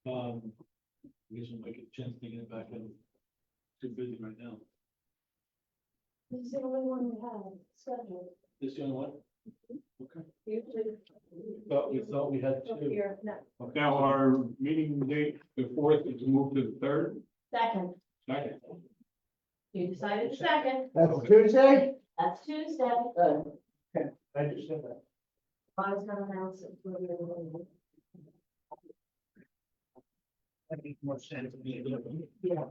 I guess we'll make a chance to get it back in. Too busy right now. This is the only one we have scheduled. This the only one? Okay. Usually. We thought we had two. Here, no, Now, our meeting date, the 4th, is moved to the 3rd. second, Second. you decided second, That's Tuesday? that's Tuesday. I just said that. I was gonna announce it for you. That makes more sense to me. Yeah.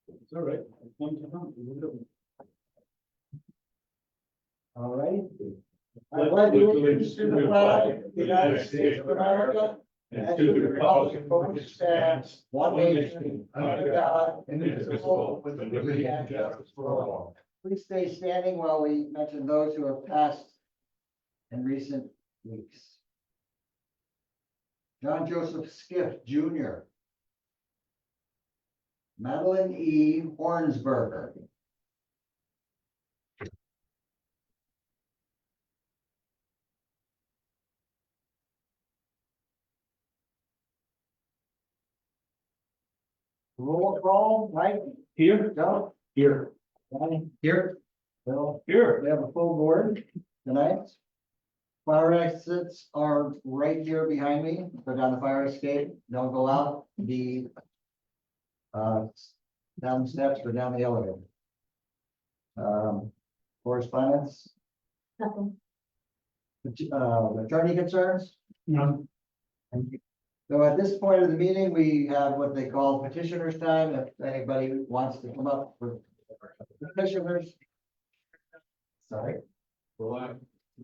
It's all right. One to come. All right. I pledge allegiance to the flag of the United States of America and to the republic for which it stands, one nation, under God, indivisible, with liberty and justice for all. Please stay standing while we mention those who have passed in recent weeks. John Joseph Skiff, Jr. Madeline E. Hornsberger. Roll call, right? Here? Joe? Here. Johnny? Here. Bill? Here. We have a full board tonight. Fire exits are right here behind me. Go down the fire escape. Don't go out the down the steps or down the elevator. Correspondence, Nothing. attorney concerns? None. So at this point of the meeting, we have what they call petitioners time. If anybody wants to come up for petitioners. Sorry. We're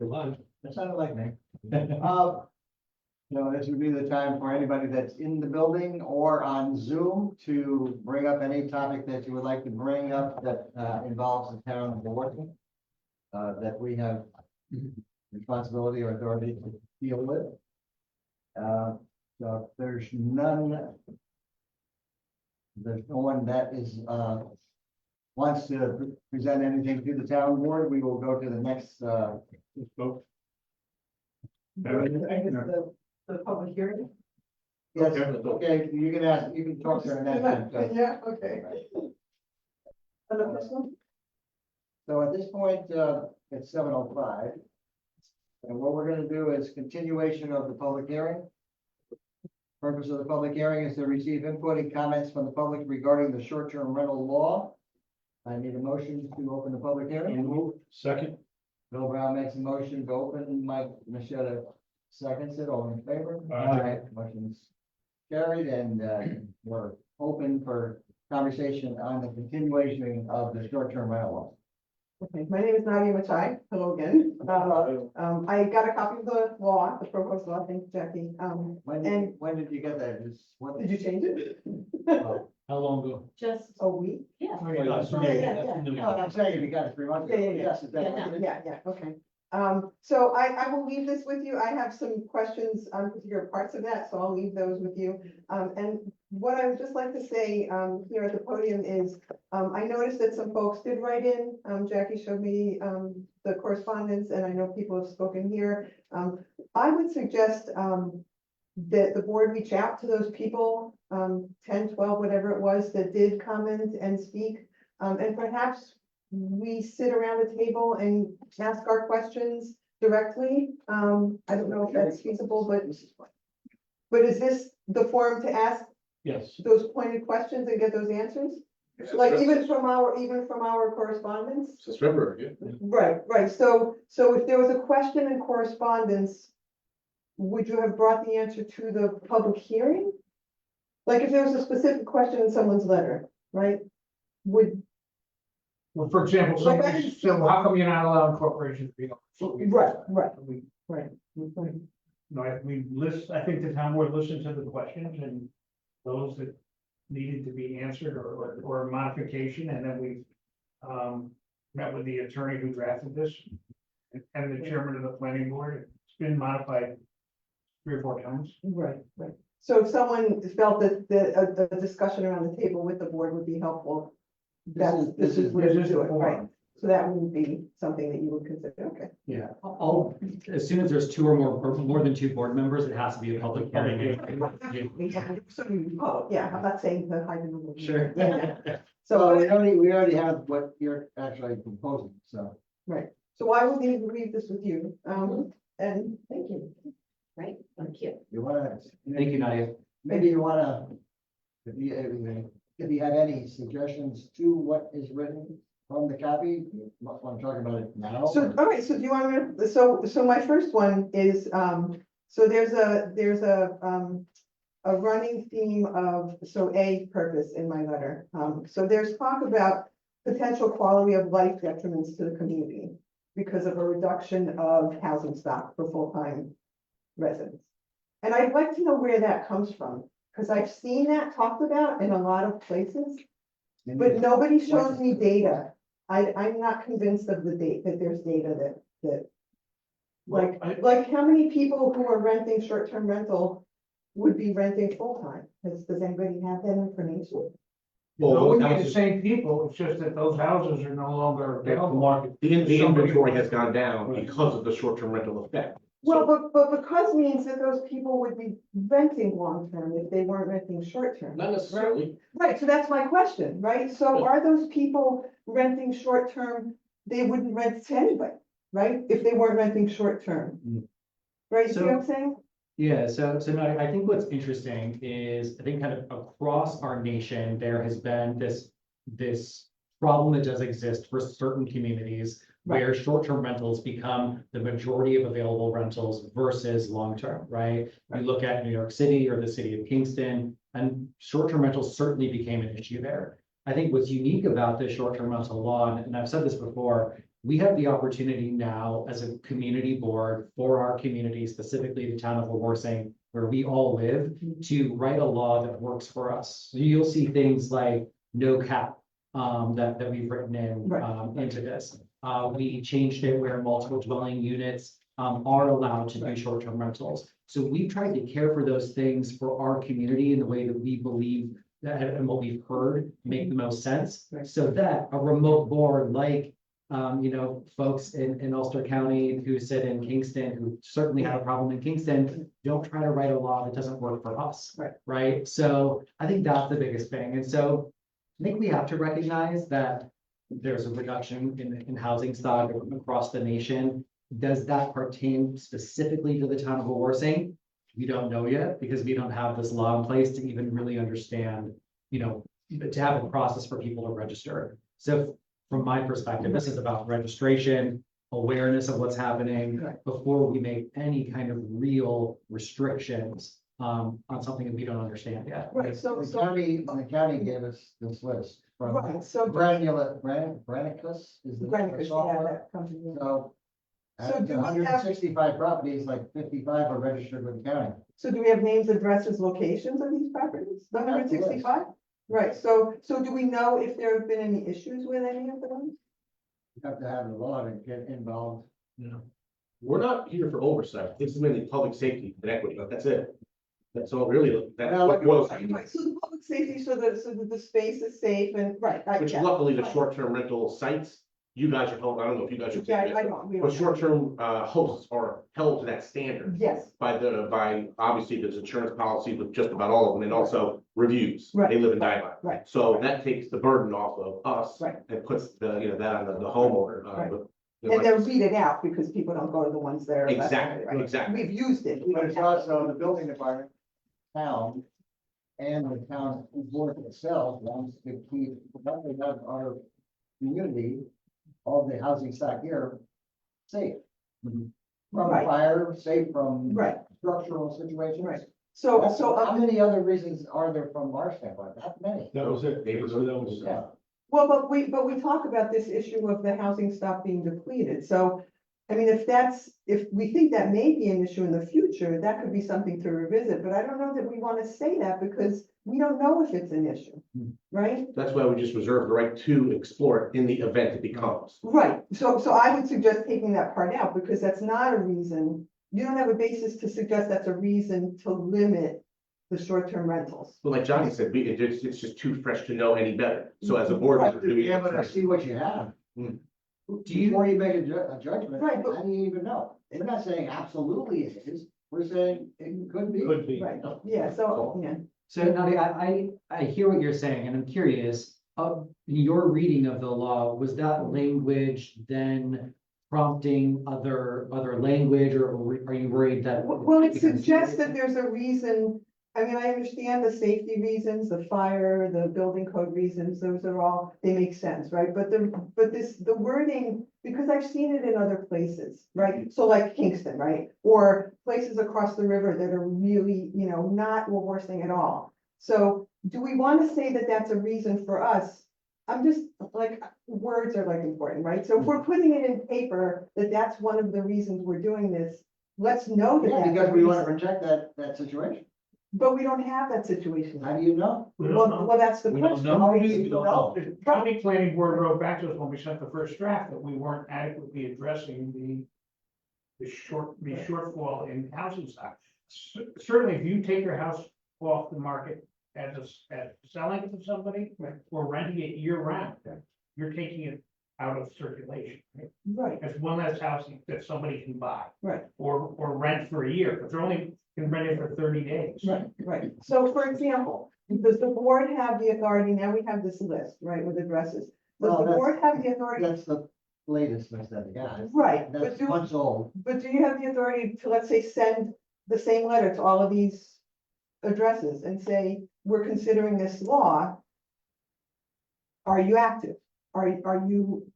live. That sounded like me. This would be the time for anybody that's in the building or on Zoom to bring up any topic that you would like to bring up that involves the town of Wawarsing. That we have responsibility or authority to deal with. So if there's no one that is wants to present anything to the town board, we will go to the next Vote. The public hearing? Yes, Okay. okay, you can ask, you can talk to her next. time. Yeah, okay. And the first one? So at this point, it's 7:05. And what we're gonna do is continuation of the public hearing. Purpose of the public hearing is to receive input and comments from the public regarding the short-term rental law. I need a motion to open the public hearing. Second. Bill Brown makes a motion to open, Mike Machetta seconds it, all in favor? Aye. Motion's carried, and we're open for conversation on the continuation of the short-term rental law. Okay, my name is Nadia Machai. Hello again. I got a copy of the law, the proposed law. Thank you, Jackie. When did you get that? Did you change it? How long ago? Just, A week? yeah. No, I'm saying if you got it 3 months ago. Yeah, yeah, yeah. Yes, it's that. Yeah, okay. So I will leave this with you. I have some questions on particular parts of that, so I'll leave those with you. And what I would just like to say, here at the podium is, I noticed that some folks did write in. Jackie showed me, the correspondence, and I know people have spoken here. I would suggest, that the board reach out to those people, 10, 12, whatever it was, that did comment and speak. And perhaps we sit around the table and ask our questions directly. I don't know if that's feasible, but is this the forum to ask Yes. those pointed questions and get those answers? Like even from our correspondence? It's February, yeah. Right. So if there was a question in correspondence, would you have brought the answer to the public hearing? Like if there was a specific question in someone's letter, right? Well, for example, Like I somebody just- said, well, how come you're not allowing corporations to be? Right. We, Right. we list, I think the town board listened to the questions and those that needed to be answered or modification, and then we met with the attorney who drafted this and the chairman of the planning board. It's been modified 3 or 4 times. Right. So if someone felt that a discussion around the table with the board would be helpful, this is where to do it, right? So that wouldn't be something that you would consider, okay? Yeah, as soon as there's two or more than two board members, it has to be a public hearing. Oh, yeah, I'm not saying the high number. Sure. Yeah. So So, we already have what you're actually proposing, so. so I will leave this with you, and thank you. Right, thank you. You wanna, Thank you, Nadia. maybe you wanna, if you have any suggestions to what is written from the copy, I'm talking about it now. So, all right, so do you want me to, so my first one is, so there's a running theme of, so A, purpose in my letter. So there's talk about potential quality of life detriments to the community because of a reduction of housing stock for full-time residents. And I'd like to know where that comes from, because I've seen that talked about in a lot of places, but nobody shows me data. I'm not convinced of the date, that there's data that, like how many people who are renting short-term rental would be renting full-time? Does anybody have that information? It wouldn't be the same people, it's just that those houses are no longer available. The inventory has gone down because of the short-term rental effect. Well, but because means that those people would be renting long-term if they weren't renting short-term. Not necessarily. Right, so that's my question, right? So are those people renting short-term, they wouldn't rent to anybody, right? If they weren't renting short-term. Right, see what I'm saying? Yeah, so no, I think what's interesting is, I think kind of across our nation, there has been this problem that does exist for certain communities where short-term rentals become the majority of available rentals versus long-term, right? You look at New York City or the city of Kingston, and short-term rentals certainly became an issue there. I think what's unique about this short-term rental law, and I've said this before, we have the opportunity now as a community board for our community, specifically the town of Wawarsing, where we all live, to write a law that works for us. So you'll see things like no cap that we've written in into this. We changed it where multiple dwelling units are allowed to do short-term rentals. So we've tried to care for those things for our community in the way that we believe that and what we've heard make the most sense. So that a remote board like folks in Ulster County who sit in Kingston, who certainly have a problem in Kingston, don't try to write a law that doesn't work for us. Right. So I think that's the biggest thing. And so I think we have to recognize that there's a reduction in housing stock across the nation. Does that pertain specifically to the town of Wawarsing? We don't know yet because we don't have this law in place to even really understand, to have a process for people to register. So from my perspective, this is about registration, awareness of what's happening before we make any kind of real restrictions on something that we don't understand yet. Right, so, The county gave us this list from right, so. Granicus is the Granicus, yeah, software. that company, yeah. So So do we have- 165 properties, like 55 are registered with the county. So do we have names, addresses, locations of these properties? The 165? Right, so do we know if there have been any issues with any of them? You have to have a law to get involved. We're not here for oversight. This is mainly public safety and equity. That's it. That's all really, that's Now, what look- was. Right, so the public safety, so that the space is safe and, right. Which yeah. luckily the short-term rental sites, you guys are held, I don't know if you guys are. Yeah, I don't, we But don't. short-term hosts are held to that standard Yes, by obviously there's insurance policy with just about all of them and also reviews. Right. They live and die by. right, So that takes the burden off of us. Right. And puts that on the homeowner. Right. But, and they're weeded out because people don't go to the ones that are. less Exactly, right. exactly. We've used it. We But don't it's have- also the building department, town, and the town board itself wants to keep, not only have our community, all the housing stock here, safe. Mhm. From Right. fire, safe from Right, structural situations. right. So, How many other reasons are there from our standpoint? Not many. That was it. They were- So that was, Yeah. well, but we talk about this issue of the housing stock being depleted, so. I mean, if we think that may be an issue in the future, that could be something to revisit, but I don't know that we want to say that because we don't know if it's an issue, right? That's why we just reserve the right to explore it in the event it becomes. Right, so I would suggest taking that part out because that's not a reason, you don't have a basis to suggest that's a reason to limit the short-term rentals. But like Johnny said, it's just too fresh to know any better. So as a board. Right. member, do we- Be able to see what you have. Before you make a judgment, Right, but- how do you even know? We're not saying absolutely it is, we're saying it could be. Could be. Right, yeah, so, yeah. So Nadia, I hear what you're saying, and I'm curious, your reading of the law, was that language then prompting other language, or are you worried that? Well, it suggests that there's a reason, I mean, I understand the safety reasons, the fire, the building code reasons, those are all, they make sense, right? But the wording, because I've seen it in other places, right? So like Kingston, right? Or places across the river that are really, not Wawarsing at all. So do we want to say that that's a reason for us? I'm just, like, words are like important, right? So if we're putting it in paper, that that's one of the reasons we're doing this, let's know that Yeah, that's because a we want to reason. protect that situation. But we don't have that situation. How do you know? We don't know. Well, that's the We don't question. know. right? We don't know. The county planning board wrote back to us when we sent the first draft that we weren't adequately addressing the shortfall in housing stock. Certainly, if you take your house off the market as selling it to somebody or renting it year round, you're taking it out of circulation. Right? Right, That's one less housing that somebody can buy right, or rent for a year, but they're only can rent it for 30 days. right. So for example, does the board have the authority, now we have this list, right, with addresses. Does Well, the that's- board have the authority? That's the latest list that we got. Right, but That's do, months old. but do you have the authority to, let's say, send the same letter to all of these addresses and say, we're considering this law? Are you active? Are you, are you,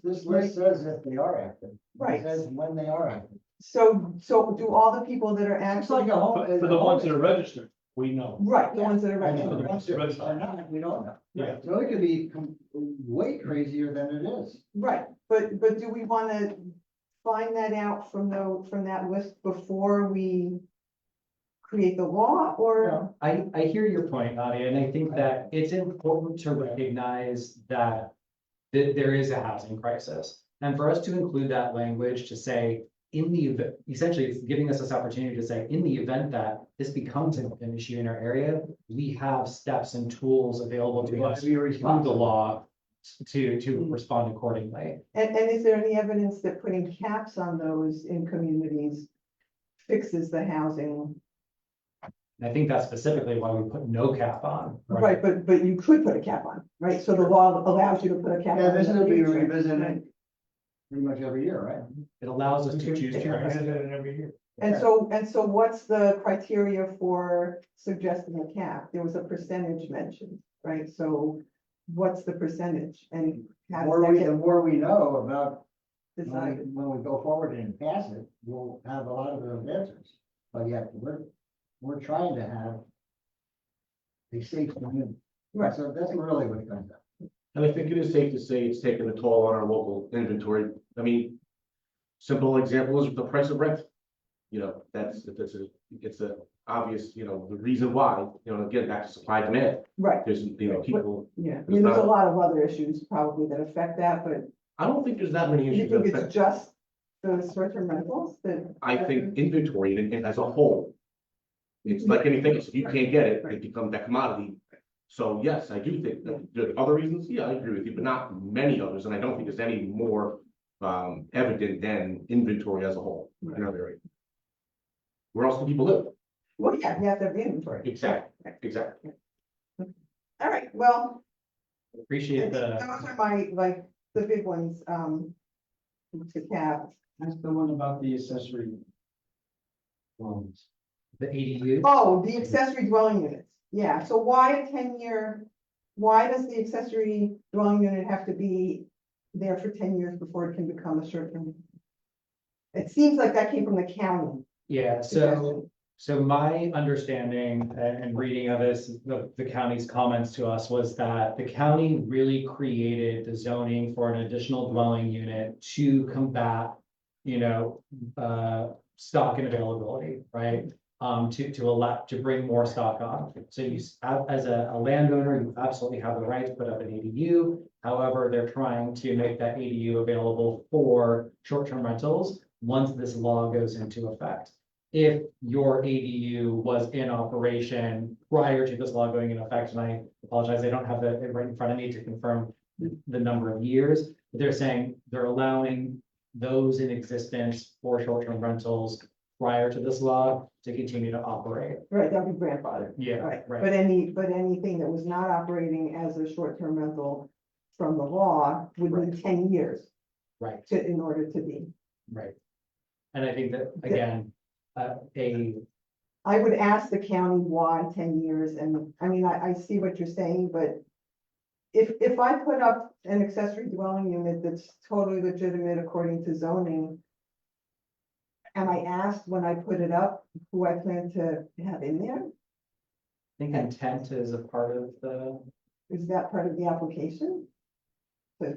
This list says if they are active. Right. It says when they are active. so do all the people that are It's like actually, a home. For the ones that are registered, we know. right, the ones that are And the registered, ones that are not, we don't know. Yeah. So it could be way crazier than it is. right, but do we want to find that out from that list before we create the law, or? I hear your point, Nadia, and I think that it's important to recognize that there is a housing crisis. And for us to include that language to say, essentially, it's giving us this opportunity to say, in the event that this becomes an issue in our area, we have steps and tools available to us through the law to respond accordingly. And is there any evidence that putting caps on those in communities fixes the housing? And I think that's specifically why we put no cap on. Right, but you could put a cap on, right? So the law allows you to put a cap on. Yeah, this in the will be future, right? revisited pretty much every year, right? It allows us to choose It's terms. revisited every year. And so what's the criteria for suggesting a cap? There was a percentage mentioned, right? So what's the percentage and The how does more that the get more we know about decided? when we go forward and pass it, we'll have a lot of those answers. But yet, we're trying to have a safe community. Right. So that's really what it comes down. And I think it is safe to say it's taken a toll on our local inventory. I mean, simple example is the price of rent. It's a obvious, the reason why, again, back to supply demand. Right, There's, people, yeah. I mean, there's a lot of other issues probably that affect that, but I don't think there's that many you issues. think that it's affect- just the short-term rentals that? I think inventory and as a whole. It's like anything else. If you can't get it, it becomes that commodity. So yes, I do think that there are other reasons. Yeah, I agree with you, but not many others. And I don't think there's any more evident than inventory as a whole in our area. Where else do people live? Well, yeah, you have to have the inventory. Exactly. All right, well, Appreciate those the, are my, the big ones, to cap. That's the one about the accessory. the ADU. Oh, the accessory dwelling units, yeah, so why a 10-year? Why does the accessory dwelling unit have to be there for 10 years before it can become a short-term? It seems like that came from the county. Yeah, so my understanding and reading of this, the county's comments to us was that the county really created the zoning for an additional dwelling unit to combat, stock and availability, right? To bring more stock on. So as a landowner, you absolutely have the right to put up an ADU. However, they're trying to make that ADU available for short-term rentals once this law goes into effect. If your ADU was in operation prior to this law going into effect, and I apologize, I don't have it right in front of me to confirm the number of years. They're saying they're allowing those in existence for short-term rentals prior to this law to continue to operate. Right, that'd be grandfathered. Yeah, Right, right. but anything that was not operating as a short-term rental from the law would need 10 years Right, in order to be. right. And I think that, again, I would ask the county why 10 years, and I mean, I see what you're saying, but if I put up an accessory dwelling unit that's totally legitimate according to zoning, am I asked when I put it up who I plan to have in there? I think intent is a part of the, Is that part of the application? So,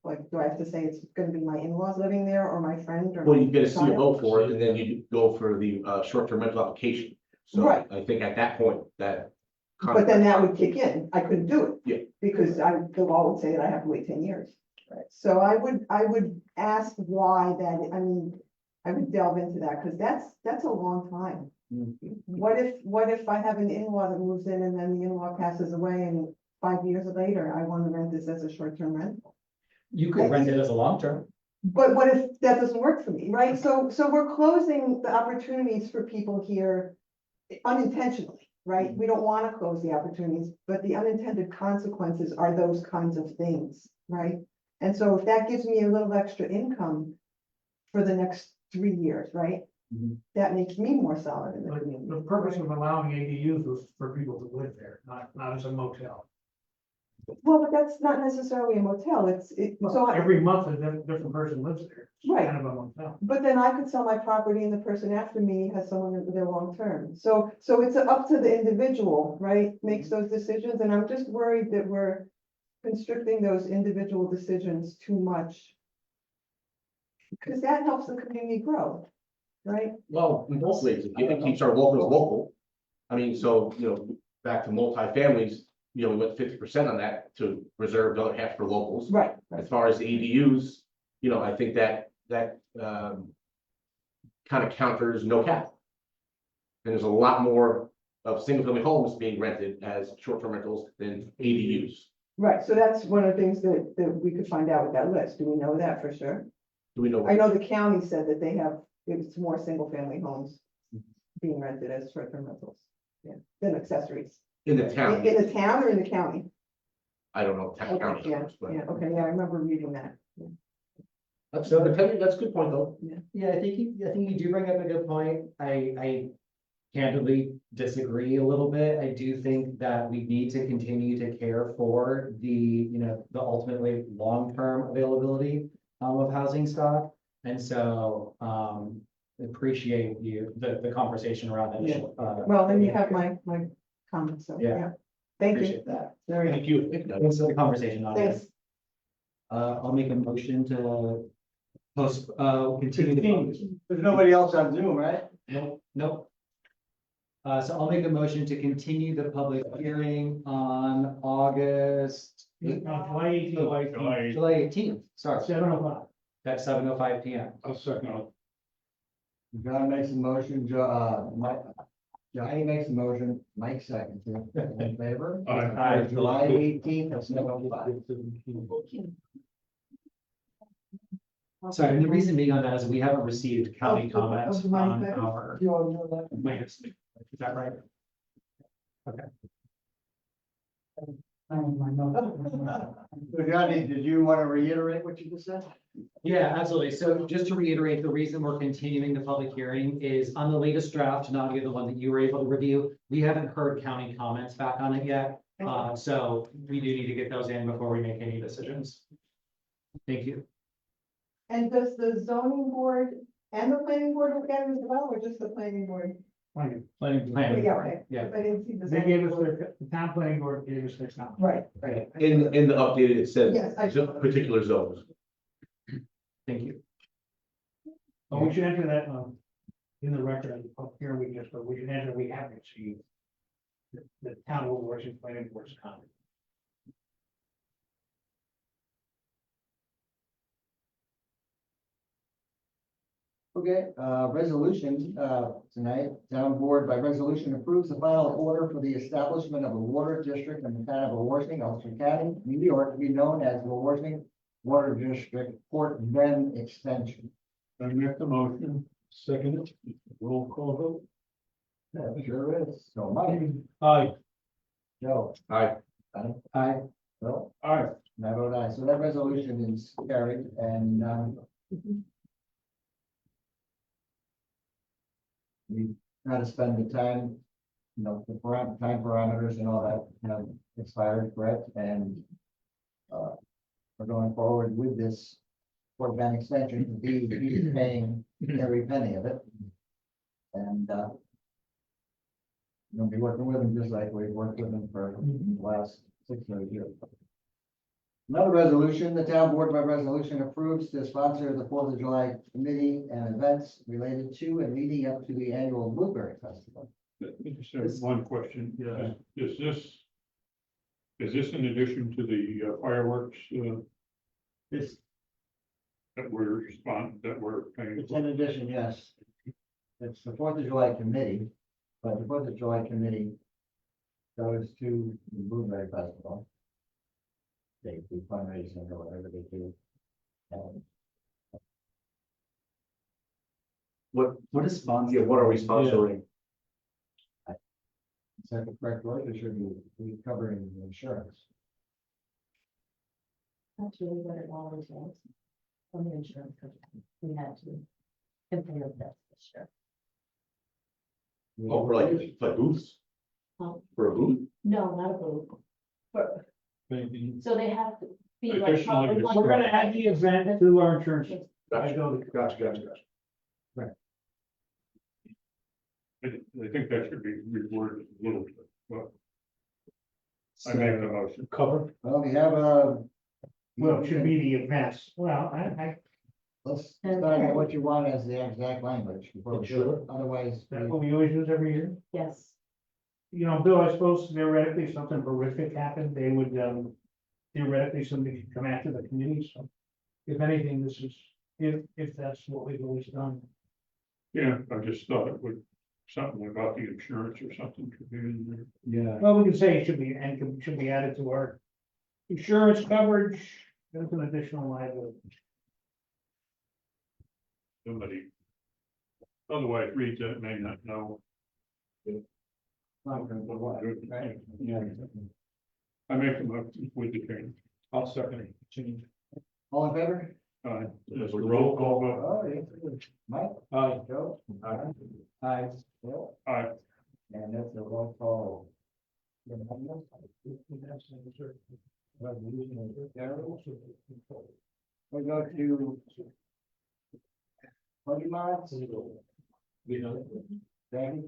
like, do I have to say it's gonna be my in-laws living there or my friend or? Well, you get a child? CFO for it, and then you go for the short-term rental application. So Right. I think at that point, that. But then that would kick in. I couldn't do it. Yeah. Because the law would say that I have to wait 10 years. Right. So I would ask why that, I mean, I would delve into that, because that's a long time. Mm. What if I have an in-law that moves in and then the in-law passes away and 5 years later, I want to rent this as a short-term rental? you could rent it as a long-term. But what if that doesn't work for me, right? So we're closing the opportunities for people here unintentionally, right? We don't want to close the opportunities, but the unintended consequences are those kinds of things, right? And so if that gives me a little extra income for the next 3 years, right? Mhm. That makes me more solid in the But community. the purpose of allowing ADUs was for people to live there, not as a motel. Well, but that's not necessarily a motel. So Every month, a different person lives there. It's Right. kind of a motel. but then I could sell my property and the person after me has someone in there long term. So it's up to the individual, right? Makes those decisions. And I'm just worried that we're constricting those individual decisions too much. Because that helps the community grow, right? Well, in both ways, it keeps our locals local. I mean, so, back to multifamilies, we went 50% on that to reserve the other half for locals. Right. As far as the ADUs, I think that kind of counters no cap. And there's a lot more of single-family homes being rented as short-term rentals than ADUs. Right, so that's one of the things that we could find out with that list. Do we know that for sure? Do we know? I know the county said that it's more single-family homes being rented as short-term rentals, yeah, than accessories. In the town, In the town or in the county? I don't know, town Okay, county yeah, numbers, but yeah, okay, yeah, I remember reading that. that's a good point, though. Yeah, I think you do bring up a good point. I candidly disagree a little bit. I do think that we need to continue to care for the ultimately long-term availability of housing stock. And so, appreciate the conversation around that. Yeah. issue. Well, then you have my comments, so, Yeah. yeah. Thank you. Appreciate that. Very Thank you. Thanks for the conversation on Thanks. this. I'll make a motion to continue the. There's nobody else on Zoom, right? Nope. So I'll make a motion to continue the public hearing on August, July 18th, July 18th, sorry, 7:05. at 7:05 PM. I'll second. John makes a motion, Johnny makes a motion, Mike seconds it. In favor? Aye. July 18th at 7:05. Sorry, and the reason being on that is we haven't received county Oh, comments oh, my on bad. our. You all know that. Is that right? So Johnny, did you want to reiterate what you just said? Yeah, absolutely. So just to reiterate, the reason we're continuing the public hearing is on the latest draft, not the one that you were able to review. We haven't heard county comments back on it yet. So we do need to get those in before we make any decisions. Thank you. And does the zoning board and the planning board look at it as well, or just the planning board? Planning. Yeah, okay. Yeah. I didn't see the. They zoning gave us board. the town planning board gave us their comment. Right. In the updated, it says Yes, I- particular zones. Thank you. But we should enter that in the record of here we should enter, we have received the town of Wawarsing planning board's comment. Okay, resolution, tonight, town board by resolution approves the final order for the establishment of a water district in the town of Wawarsing, Ulster County, New York, to be known as Wawarsing Water District Port Bend Extension. I make the motion. Second, roll call vote. Yeah, sure is. So Mike, Aye. Joe. Aye. Aye. Bill. Aye. And I vote aye. So that resolution is carried and, we try to spend the time, the time parameters and all that, expired, correct, and we're going forward with this Port Bend extension, he's paying every penny of it. And, we'll be working with him just like we've worked with him for the last 6 or 8 years. Another resolution, the town board by resolution approves to sponsor the 4th of July committee and events related to and leading up to the annual Blueberry Festival. Just have one question. Yeah. Is this in addition to the fireworks, This, that we're paying it's for? in addition, yes. It's the 4th of July committee, but the 4th of July committee goes to the Blueberry Festival. They do fundraising or whatever they do. And What is sponsored? Yeah, what are we sponsoring? is that the correct word, or should we covering the insurance? That's really what it all entails. From the insurance company, we had to compare that this year. Oh, for like booths? Um, For a booth? No, not a booth. But, Maybe. so they have to be like. Additionally, covered We're gonna under- add the event to our insurance. Gotcha, go gotcha. I think that should be reworded a little bit, but I make the motion. Cover. Well, we have Well, it should be the events. Well, let's start at what you want as the exact language before we do it. Otherwise, that's what we always use every year. Yes, Bill, I suppose theoretically something horrific happened, they would, theoretically somebody could come after the community, so. If anything, this is, if that's what we've always done. Yeah, I just thought it would, something about the insurance or something could be in there. Yeah. Well, we can say it should be added to our insurance coverage, there's an additional liability. Somebody. Otherwise reads it, may not know. not gonna go away, right? Yeah. I make the motion with the change. I'll second it. Change. All in favor? Just a roll call vote. Oh, yeah. Mike, Aye. Joe? Aye. Aye. Bill? Aye. And that's a roll call. We go to. Budget mods, Danny?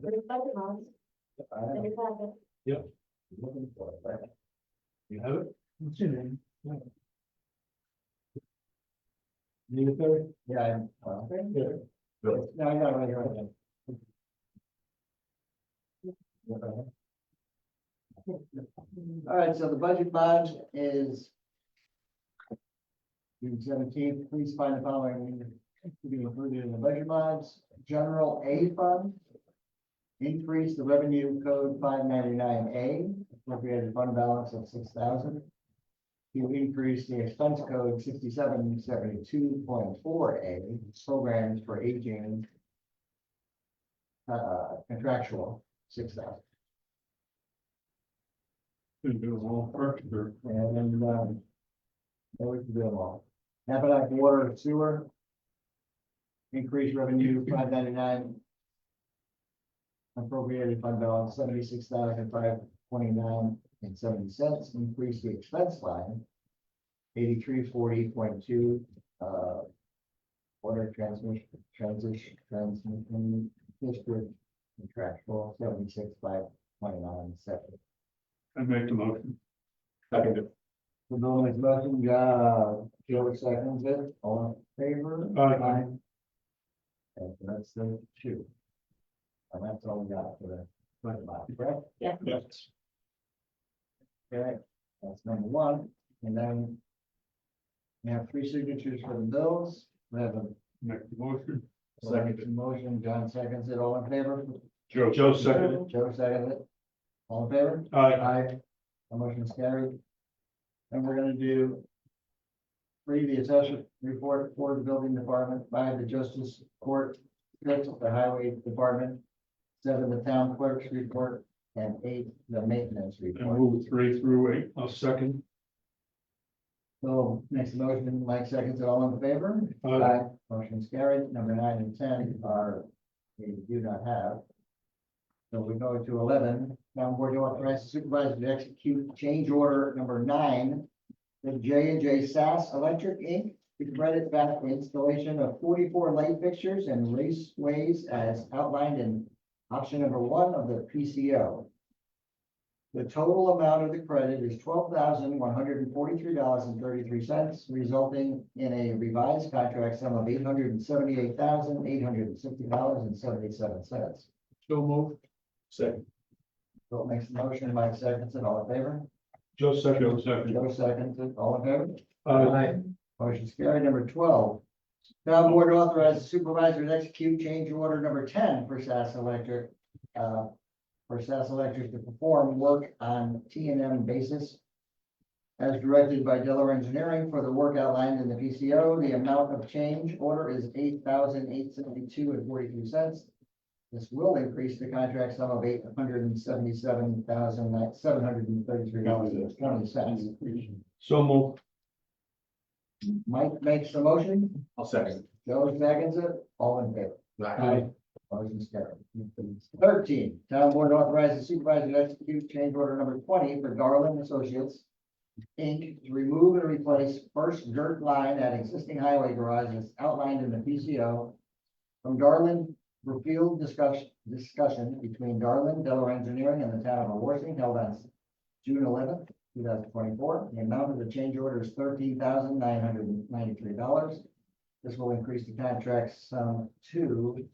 there's budget lines in your packet. Looking for it, right? You have it? What's in there? Need it there? Yeah, I'm, Bill. no, I got it right here. All right, so the budget bond is June 17th. Please find the following to be included in the budget bonds. General A fund. Increase the revenue code 599A, appropriated fund balance of 6,000. To increase the expense code 6772.4A, programs for aging. Contractual 6,000. Can do it all first, or And then, we can do them all. Appalachian Water and Sewer. Increase revenue 599. Appropriated fund balance 76,529.70. Increase the expense line 8340.2. Water transmission district contractual 76,529.70. I make the motion. Second. The bill is motion, Joe seconds it, all in favor? Aye. And that's the two. And that's all we got for the budget box, correct? Yeah. Yes. Okay, that's number one, and then We have three signatures for the bills. We have a Make the motion. motion, John seconds it, all in favor? Joe second. Joe seconds it. All in favor? Aye. The motion is carried. And we're gonna do three, the assessor report for the building department, five, the justice court, six, the highway department, seven, the town clerk's report, and eight, the maintenance And report. move 3 through 8. I'll second. So next motion, Mike seconds it, all in favor? Aye. Motion is carried. Number 9 and 10 are, we do not have. So we go to 11, town board to authorize the supervisor to execute change order number 9 with J&J SAS Electric Inc. to credit back the installation of 44 light fixtures and raceways as outlined in option number 1 of the PCO. The total amount of the credit is $12,143.33, resulting in a revised contract sum of $878,860.77. So moved. Second. Bill makes the motion, Mike seconds it, all in favor? Joe second. Joe seconds it, all in favor? Aye. Motion's carried. Number 12. Town board to authorize the supervisor to execute change order number 10 for SAS Electric. For SAS Electric to perform work on T&M basis. As directed by Delaware Engineering for the work outlined in the PCO, the amount of change order is $8,872.42. This will increase the contract sum of $877,733.20. So moved. Mike makes the motion, I'll second. Joe seconds it, all in favor. Aye. Motion's carried. 13, town board authorizes supervisor to execute change order number 20 for Garland Associates Inc. to remove and replace first dirt line at existing highway garage as outlined in the PCO from Garland for field discussion between Garland, Delaware Engineering, and the town of Wawarsing held on June 11th, 2024. The amount of the change order is $13,993. This will increase the contract sum to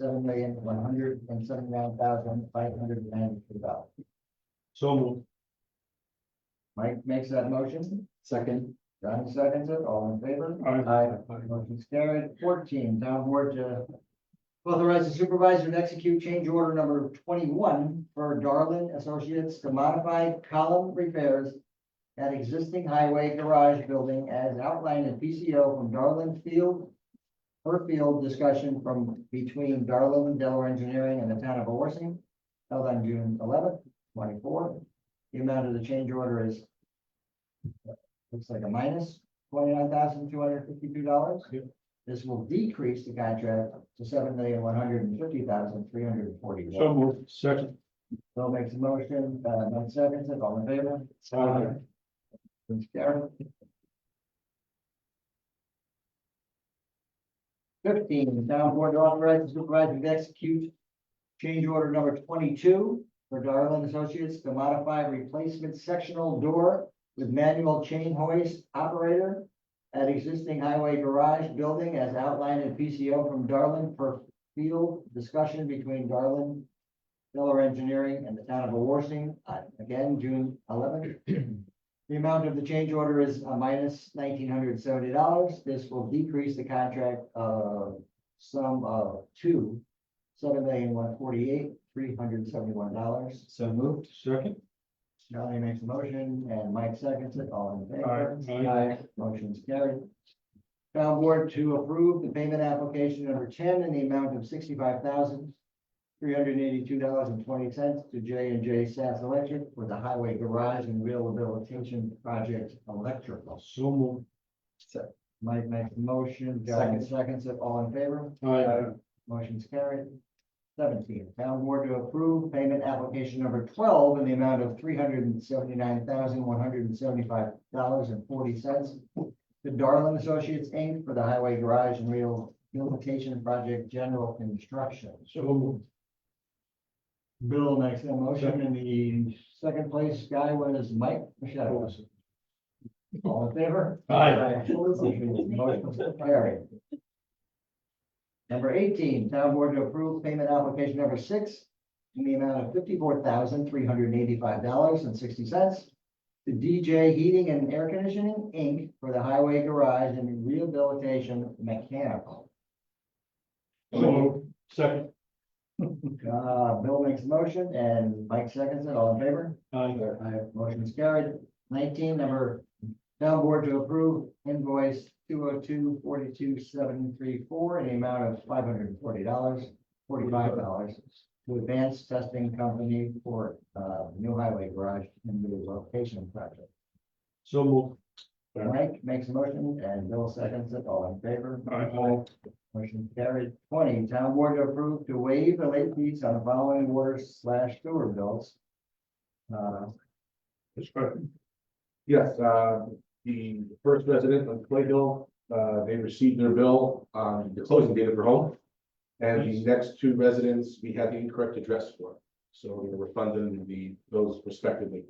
$7,179,593. So moved. Mike makes that motion. Second. Johnny seconds it. All in favor? Aye. Motion's carried. 14, town board to authorize the supervisor to execute change order number 21 for Darlin Associates to modify column repairs at existing highway garage building as outlined in PCO from Darlin Field per field discussion from between Darlin, Delaware Engineering, and the town of Wawarsing held on June 11th, 24. The amount of the change order is looks like a minus $29,252. Yep. This will decrease the contract to $7,150,340. So moved. Second. Bill makes a motion, Mike seconds it, all in favor? Aye. Motion's carried. 15, the town board to authorize the supervisor to execute change order number 22 for Darlin Associates to modify replacement sectional door with manual chain hoist operator at existing highway garage building as outlined in PCO from Darlin for field discussion between Darlin, Delaware Engineering, and the town of Wawarsing, again, June 11th. The amount of the change order is a minus $1,970. This will decrease the contract sum of $7,148,371. So moved. Second. Johnny makes a motion and Mike seconds it. All in favor? Aye. Motion's carried. Town board to approve the payment application number 10 in the amount of $65,382.20 to J&J SAS Electric for the highway garage and rehabilitation project electrical. So moved. Mike makes the motion, John seconds it. All in favor? Aye. Motion's carried. 17, town board to approve payment application number 12 in the amount of $379,175.40 to Darlin Associates Inc. for the highway garage and rehabilitation project general construction. So moved. Bill makes a motion, and the second place guy was Mike Michelle. All in favor? Aye. Motion carried. Number 18, town board to approve payment application number 6 in the amount of $54,385.60 to DJ Heating and Air Conditioning, Inc. for the highway garage and rehabilitation mechanical. So, second. Bill makes a motion and Mike seconds it. All in favor? Aye. Aye, motion is carried. 19, number, town board to approve invoice 202-42-734 in the amount of $540, $45 to Advanced Testing Company for new highway garage and relocation project. So moved. Mike makes a motion and Bill seconds it. All in favor? Aye. Motion carried. 20, town board to approve to waive the late fees on the following water/sewer bills. Discussion. Yes, the first resident of Clayville, they received their bill on the closing date of their home. And the next two residents, we had the incorrect address for, so we're gonna refund them those respectively.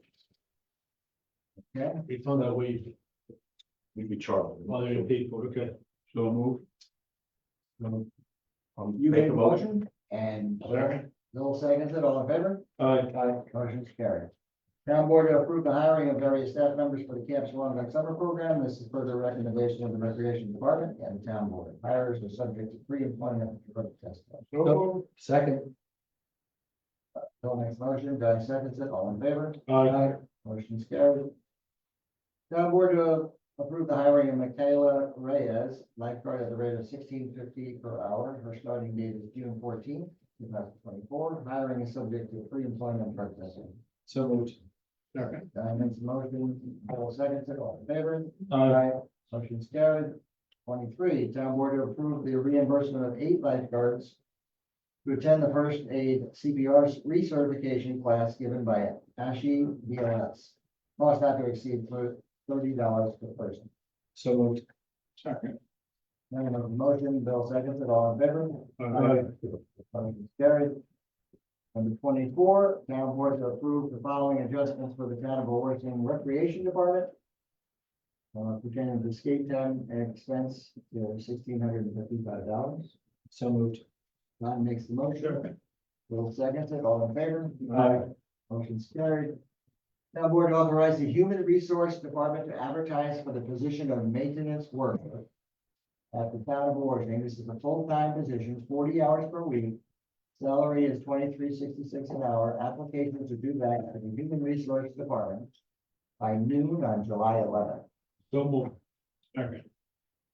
Okay, We found that way. We charged. Well, they're paid for, okay. So move. you Make made a the motion and Bill seconds it. All in favor? Aye. Motion's carried. Town board to approve the hiring of various staff members for the Camp Swanton Summer Program. This is further recommendation of the Recreation Department and the town board. Hires are subject to pre-employment drug test. So, Second. Bill makes a motion, Guy seconds it. All in favor? aye. Motion's carried. Town board to approve the hiring of Michaela Reyes, lifeguard at the rate of $16.50 per hour. Her starting date is June 14th, 2024. Hiring is subject to pre-employment drug testing. So moved. Second. Guy makes a motion, Bill seconds it. All in favor? Aye. Motion's carried. 23, town board to approve the reimbursement of 8 lifeguards to attend the first aid CPR recertification class given by Ashi BLS. Cost not to exceed $30 per person. So moved. Second. Then a motion, Bill seconds it. All in favor? Aye. Motion's carried. Number 24, town board to approve the following adjustments for the town of Wawarsing Recreation Department. Pertaining to skate time and expense to $1,655. So moved. Ron makes the motion. Bill seconds it. All in favor? Aye. Motion's carried. Town board to authorize the Human Resource Department to advertise for the position of maintenance worker at the town of Wawarsing. This is a full-time position, 40 hours per week. Salary is $23.66 an hour. Applications are due back to the Human Resource Department by noon on July 11th. So moved. Second.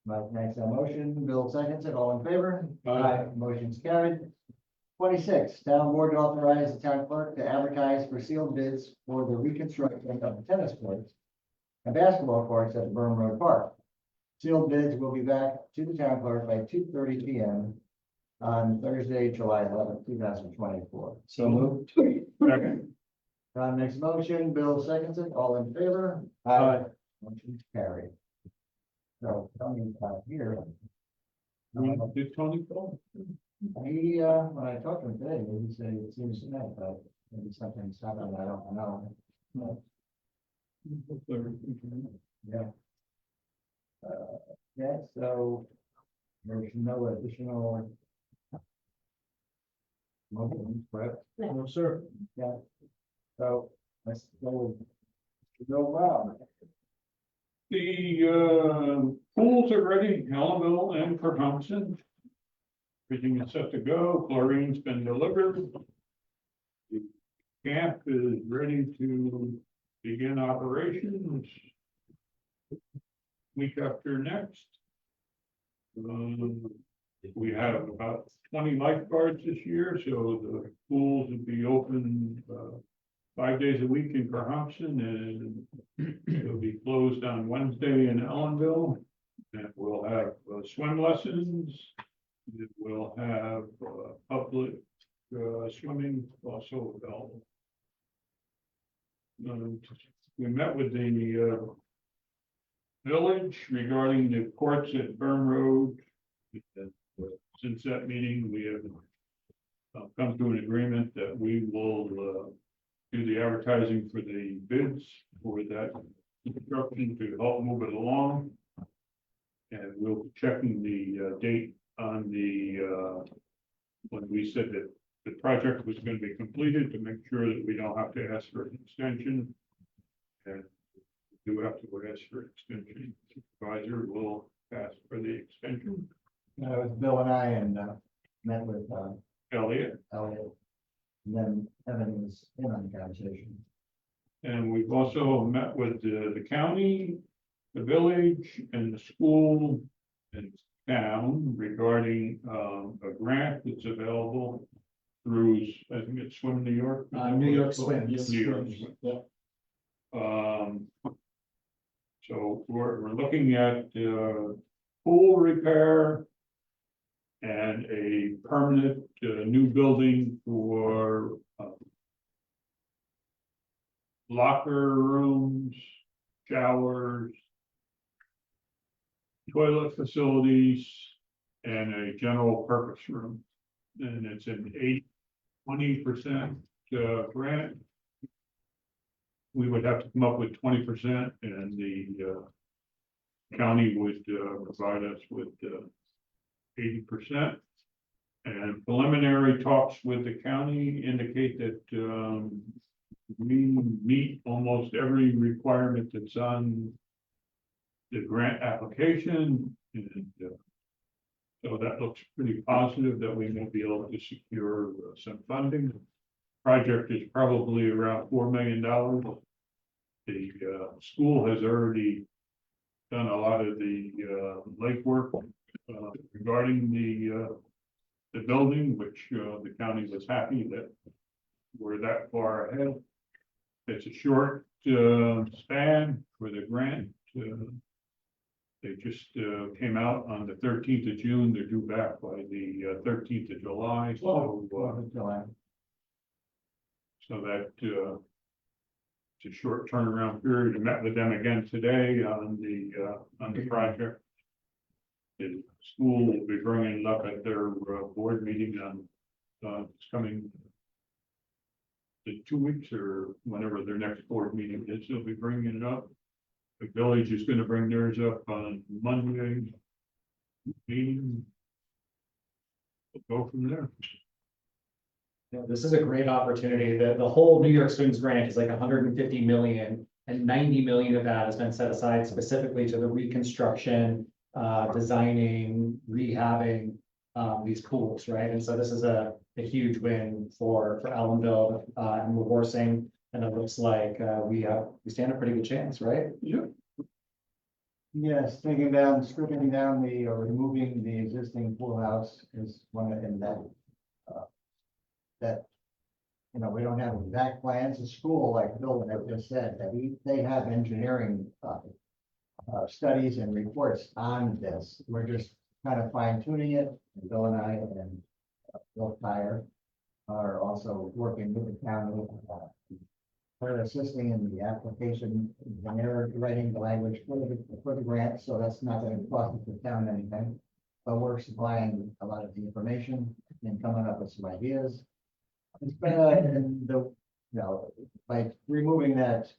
Mike makes a motion, Bill seconds it. All in favor? Aye. Motion's carried. 26, town board to authorize the town clerk to advertise for sealed bids for the reconstruction of the tennis courts and basketball courts at Burn Road Park. Sealed bids will be back to the town clerk by 2:30 p.m. on Thursday, July 11th, 2024. So moved. Second. Ron makes a motion, Bill seconds it. All in favor? Aye. Motion's carried. So, Tony, here. Did Tony call? He, when I talked to him today, he said it seems to me, but maybe something's happened, I don't know. Yeah. Yeah, so there's no additional motions, correct? No, sir. Yeah. So let's go around. The pools are ready, Ellenville and for Thompson. Everything is set to go, chlorine's been delivered. The camp is ready to begin operations. Week after next. We have about 20 lifeguards this year, so the pools will be open 5 days a week in Carhompson, and it'll be closed on Wednesday in Ellenville. And we'll have swim lessons. It will have public swimming also available. We met with the village regarding the courts at Burn Road. Since that meeting, we have come to an agreement that we will do the advertising for the bids for that construction to help move it along. And we'll be checking the date on the when we said that the project was going to be completed, to make sure that we don't have to ask for an extension. And have to ask for extension. Supervisor will ask for the extension. It was Bill and I and, met with, Elliot, Elliot. And then Evan was in on the conversation. and we've also met with the county, the village, and the school and town regarding a grant that's available through, I think it's Swim New York. New York Swims. New York Swims. So we're looking at pool repair and a permanent new building for locker rooms, showers, toilet facilities, and a general purpose room. And it's an 20% grant. We would have to come up with 20%, and the county would provide us with 80%. And preliminary talks with the county indicate that we meet almost every requirement that's on the grant application, and so that looks pretty positive that we may be able to secure some funding. Project is probably around $4 million. The school has already done a lot of the legwork regarding the building, which the county was happy that we're that far ahead. It's a short span for the grant. They just came out on the 13th of June. They're due back by the 13th of July. So that it's a short turnaround period. I met with them again today on the project. The school will be bringing it up at their board meeting on it's coming in 2 weeks or whenever their next board meeting is. They'll be bringing it up. The village is going to bring theirs up on Monday. Meeting. We'll go from there. Yeah, this is a great opportunity. The whole New York Swims grant is like 150 million, and 90 million of that has been set aside specifically to the reconstruction, designing, rehabbing these pools, right? And so this is a huge win for Allenville and Wawarsing, and it looks like we stand a pretty good chance, right? Yeah. Yes, taking down, stripping down the, or removing the existing pool house is one of them that, you know, we don't have exact plans. The school, like Bill had just said, that they have engineering studies and reports on this. We're just kind of fine tuning it. And Bill and I and Bill Tyre are also working with the county. They're assisting in the application, and they're writing the language for the grant, so that's not going to cost the town anything. But we're supplying a lot of the information and coming up with some ideas. It's been by removing that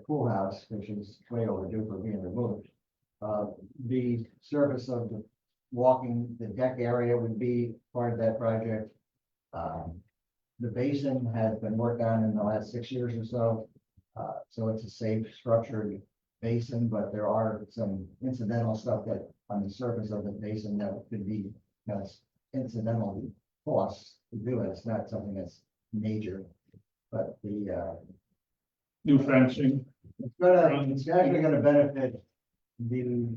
pool house, which is way overdue for being removed. The surface of the deck area would be part of that project. The basin has been worked on in the last 6 years or so. So it's a safe structured basin, but there are some incidental stuff that on the surface of the basin that could be, incidental costs to do it. It's not something that's major, but the New fencing. it's actually gonna benefit the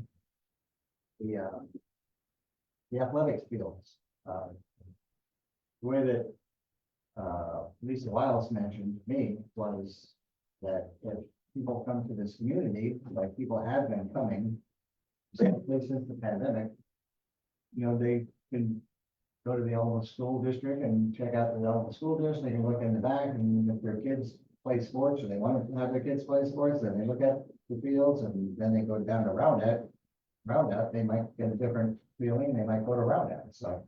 athletics fields. The way that Lisa Wiles mentioned to me was that if people come to this community, like people have been coming since the pandemic, they can go to the Alma School District and check out the Alma School District. They can look in the back, and if their kids play sports or they want to have their kids play sports, then they look at the fields, and then they go down to Roundup, they might get a different feeling. They might go to Roundup. So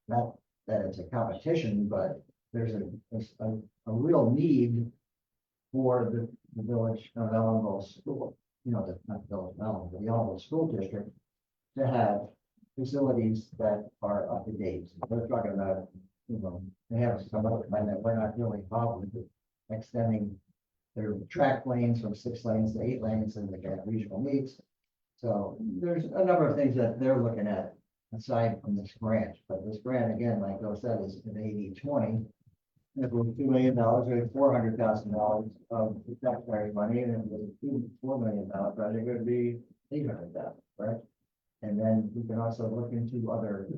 not that it's a competition, but there's a real need for the village of Ellenville School, not the village of Ellenville, but the Ellenville School District to have facilities that are up to date. We're talking about, they have some other kind that we're not really involved with, extending their track lanes from 6 lanes to 8 lanes, and they got regional meets. So there's a number of things that they're looking at aside from this grant, but this grant, again, like Bill said, is an 80-20. If it was $2 million, we have $400,000 of taxpayer money, and if it was a $4 million project, it would be $800,000, right? And then we can also look into other,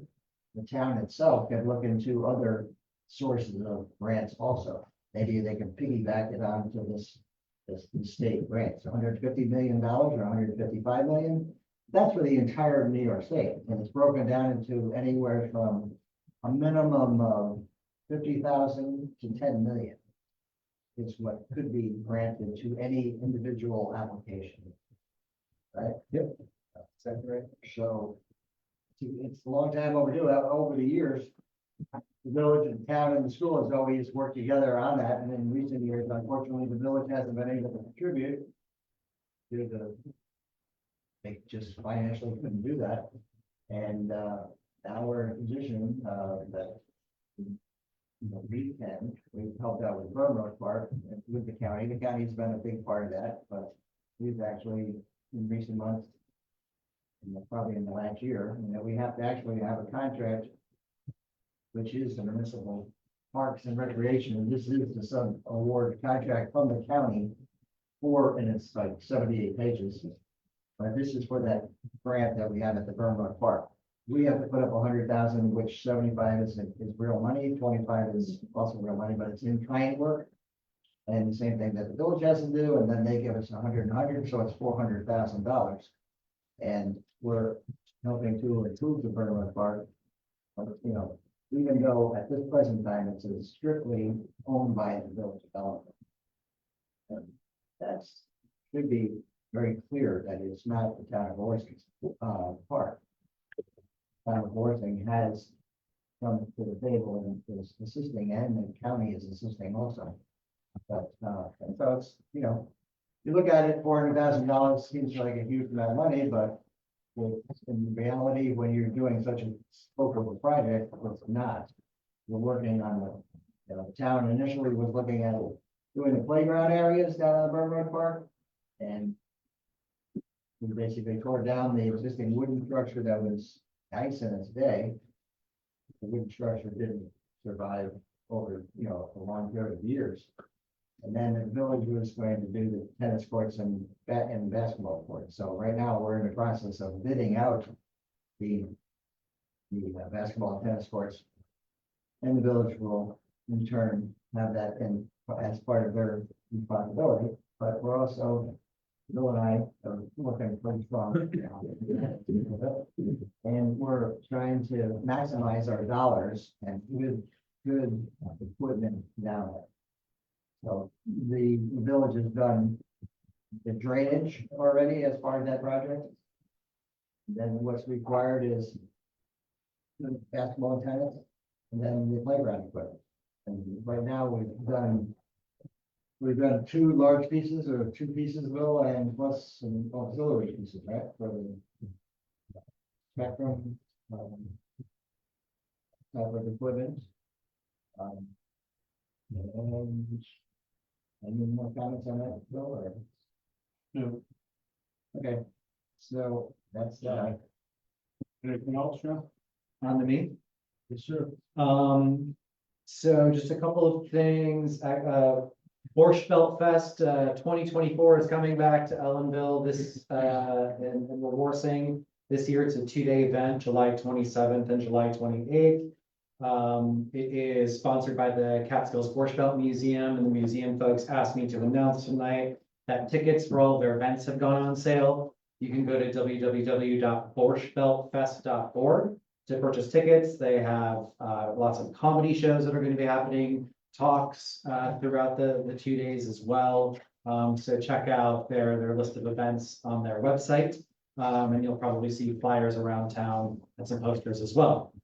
the town itself can look into other sources of grants also. Maybe they can piggyback it onto this state grants, $150 million or $155 million. That's for the entire New York State, and it's broken down into anywhere from a minimum of 50,000 to 10 million. Is what could be granted to any individual application. Right? Yep. Is that correct? So it's a long time overdue. Over the years, the village and town and the school has always worked together on that, and in recent years, unfortunately, the village hasn't been able to contribute due to they just financially couldn't do that. And now we're in a position that we've helped out with Burnroad Park and with the county. The county's been a big part of that, but we've actually in recent months, probably in the last year, we have to actually have a contract, which is the municipal parks and recreation, and this is the sub-award contract from the county and it's like 78 pages. But this is for that grant that we have at the Burnroad Park. We have to put up 100,000, which 75 is real money, 25 is also real money, but it's in kind work. And the same thing that the village has to do, and then they give us 100, so it's $400,000. And we're helping to improve the Burnroad Park. Even though at this present time, it's strictly owned by the village development. And that's should be very clear that it's not the town of Wawarsing's park. Town of Wawarsing has come to the table and is assisting, and the county is assisting also. But and so it's you look at it, $400,000 seems like a huge amount of money, but in reality, when you're doing such a scope of a project, it's not. We're working on the town initially was looking at doing the playground areas down on the Burnroad Park, and we basically tore down the existing wooden structure that was nice in its day. The wooden structure didn't survive over a long period of years. And then the village was going to do the tennis courts and basketball courts. So right now we're in the process of bidding out the basketball and tennis courts. And the village will in turn have that as part of their responsibility. But we're also, Bill and I are looking pretty strong. And we're trying to maximize our dollars and good equipment down there. So the village has done the drainage already as part of that project. Then what's required is basketball and tennis, and then the playground equipment. And right now we've done 2 large pieces or 2 pieces, Will, and plus some auxiliary pieces, right? For the spectrum type of equipment. And any more comments on that, Bill? Or? No. Okay, so that's Anything else, John? On the me. yes, sir. So just a couple of things, Borscht Belt Fest, 2024 is coming back to Ellenville this, in Wawarsing. This year, it's a 2-day event, July 27th and July 28th. It is sponsored by the Catskills Borscht Belt Museum, and the museum folks asked me to announce tonight that tickets for all of their events have gone on sale. You can go to www.borschtbeltfest.org to purchase tickets. They have lots of comedy shows that are going to be happening, talks throughout the 2 days as well. So check out their list of events on their website, and you'll probably see flyers around town and some posters as well.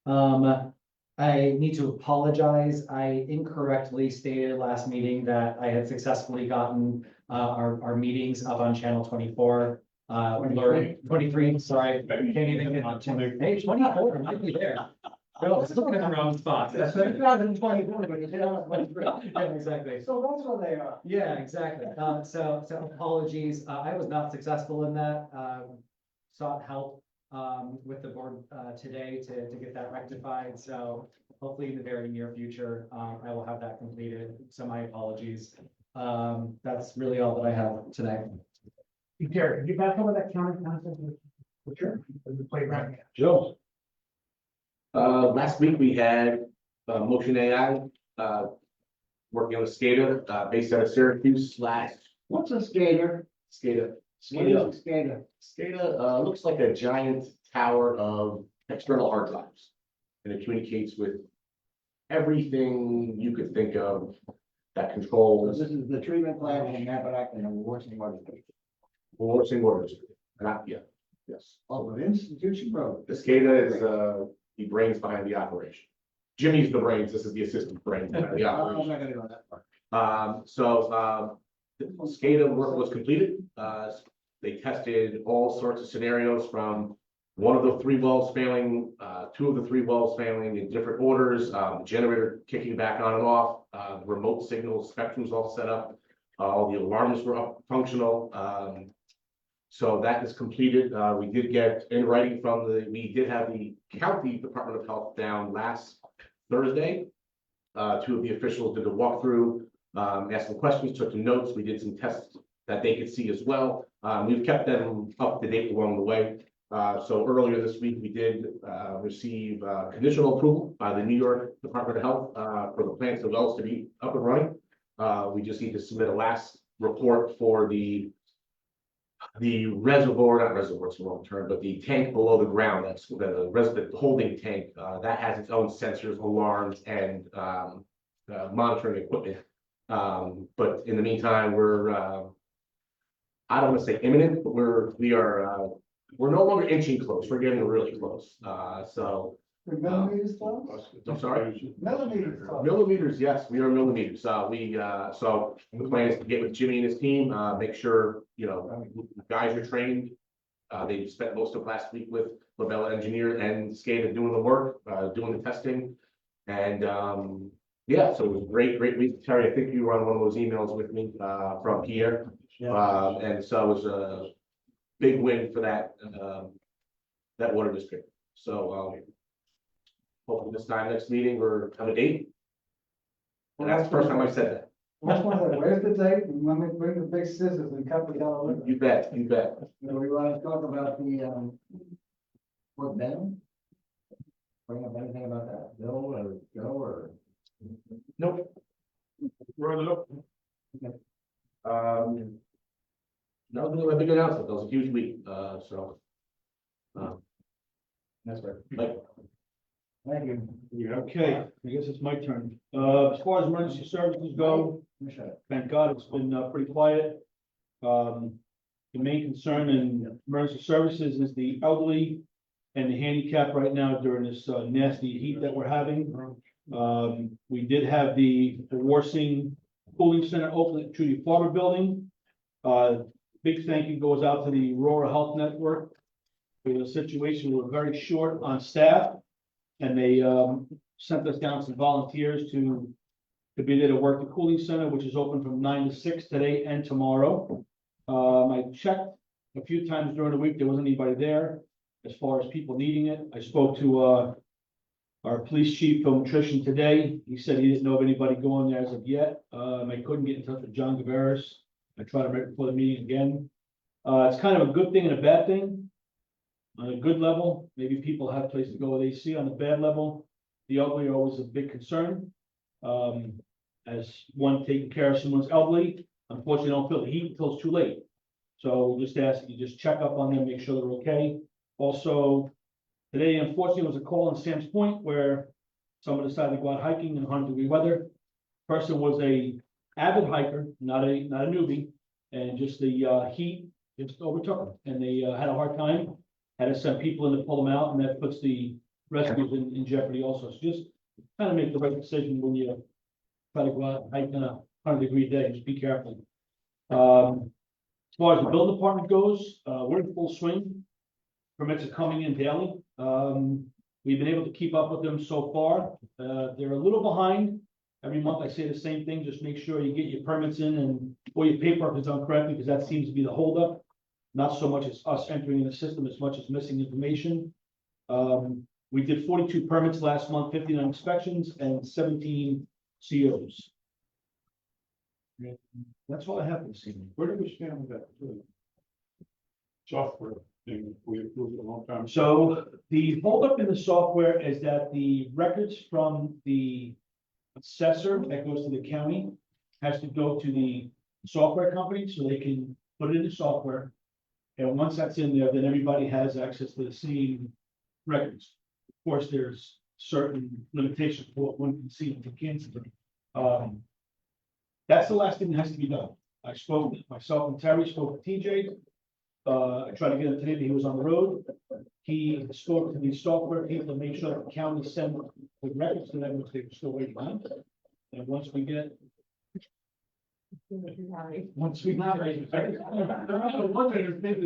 I need to apologize. I incorrectly stated last meeting that I had successfully gotten our meetings up on channel 24. 23, sorry, can't even get on 24, might be there. No, it's looking at the wrong spot. That's 2024, but you did on 23. Yeah, exactly. So that's what they are. Yeah, exactly. So apologies. I was not successful in that. Sought help, with the board, today to get that rectified. So hopefully in the very near future, I will have that completed. So my apologies. That's really all that I have tonight. Derek, could you back over that county concept with the playground? Joe? Last week we had, Motion AI, working on a SCADA, based out of Syracuse / What's a skater? SCADA. What is a skater? SCADA, looks like a giant tower of external hard drives. And it communicates with everything you could think of that So controls this is the treatment plant in Mappalachian and Wawarsing water. Wawarsing waters. Not yet, yes. Oh, but Institution Road. The SCADA is, the brains behind the operation. Jimmy's the brains, this is the assistant brain behind the I'm operation. not gonna go that far. The SCADA work was completed. They tested all sorts of scenarios from one of the 3 wells failing, 2 of the 3 wells failing in different orders, generator kicking back on and off, remote signal spectrums all set up. All the alarms were up functional. So that is completed. We did get in writing from we did have the county Department of Health down last Thursday. 2 of the officials did a walkthrough, asked some questions, took some notes. We did some tests that they could see as well. We've kept them up to date along the way. So earlier this week, we did receive conditional approval by the New York Department of Health for the plants and wells to be up and running. We just need to submit a last report for the reservoir, not reservoir, it's the wrong term, but the tank below the ground, that's the holding tank, that has its own sensors, alarms, and monitoring equipment. But in the meantime, we're, I don't want to say imminent, but we're no longer inching close, we're getting really close. So, The millimeters close? I'm sorry? Millimeters close. Millimeters, yes, we are millimeters. So the plan is to get with Jimmy and his team, make sure, guys are trained. They spent most of last week with Labella Engineer and SCADA doing the work, doing the testing. And, yeah, so it was a great week. Terry, I think you were on one of those emails with me, from Pierre. And so it was a big win for that water district. So, hopefully this time next meeting, we're have a date. And that's the first time I said that. Where's the date? And when we bring the big scissors and cut the yellow ribbon. You bet, you bet. We want to talk about the, what then? Bring up anything about that, Bill or Joe or? Nope. Run it up. That was a big announcement. That was a huge week, so. That's right. Like, Thank you. Yeah, okay, I guess it's my turn. As far as emergency services go, Commissioner. thank God, it's been pretty quiet. The main concern in emergency services is the elderly and the handicap right now during this nasty heat that we're having. We did have the Wawarsing Cooling Center open at Trudy Farmer Building. Big thank you goes out to the Aurora Health Network. It was a situation, we were very short on staff. And they sent us down some volunteers to be there to work the cooling center, which is open from 9 to 6 today and tomorrow. I checked a few times during the week, there wasn't anybody there as far as people needing it. I spoke to our police chief from Trish today. He said he didn't know of anybody going there as of yet. I couldn't get in touch with John Gavaris. I tried him right before the meeting again. It's kind of a good thing and a bad thing. On a good level, maybe people have a place to go with AC. On the bad level, the elderly are always a big concern. As one taking care of someone's elderly, unfortunately, don't feel the heat until it's too late. So just ask that you just check up on them, make sure they're okay. Also, today, unfortunately, was a call in Sam's Point where someone decided to go out hiking in 100-degree weather. Person was a avid hiker, not a newbie, and just the heat just overtook them, and they had a hard time. Had to send people in to pull them out, and that puts the rescues in jeopardy also. So just kind of make the right decision when you try to go out and hike on a 100-degree day. Just be careful. As far as the building department goes, we're in full swing. Permits are coming in daily. We've been able to keep up with them so far. They're a little behind. Every month I say the same thing, just make sure you get your permits in and, or your paperwork is done correctly, because that seems to be the holdup. Not so much as us entering in the system, as much as missing information. We did 42 permits last month, 59 inspections, and 17 COs. That's all I have this evening. Where do we stand with that? Software thing we approved a long time. ago? So the holdup in the software is that the records from the assessor that goes to the county has to go to the software company so they can put it in the software. And once that's in there, then everybody has access to the same records. Of course, there's certain limitations for what one can see and can't see. That's the last thing that has to be done. I spoke, myself and Terry spoke with TJ. I tried to get him today, but he was on the road. He spoke to the software people to make sure the county sent the records to them, which they were still waiting on. And once we get, once we got, maybe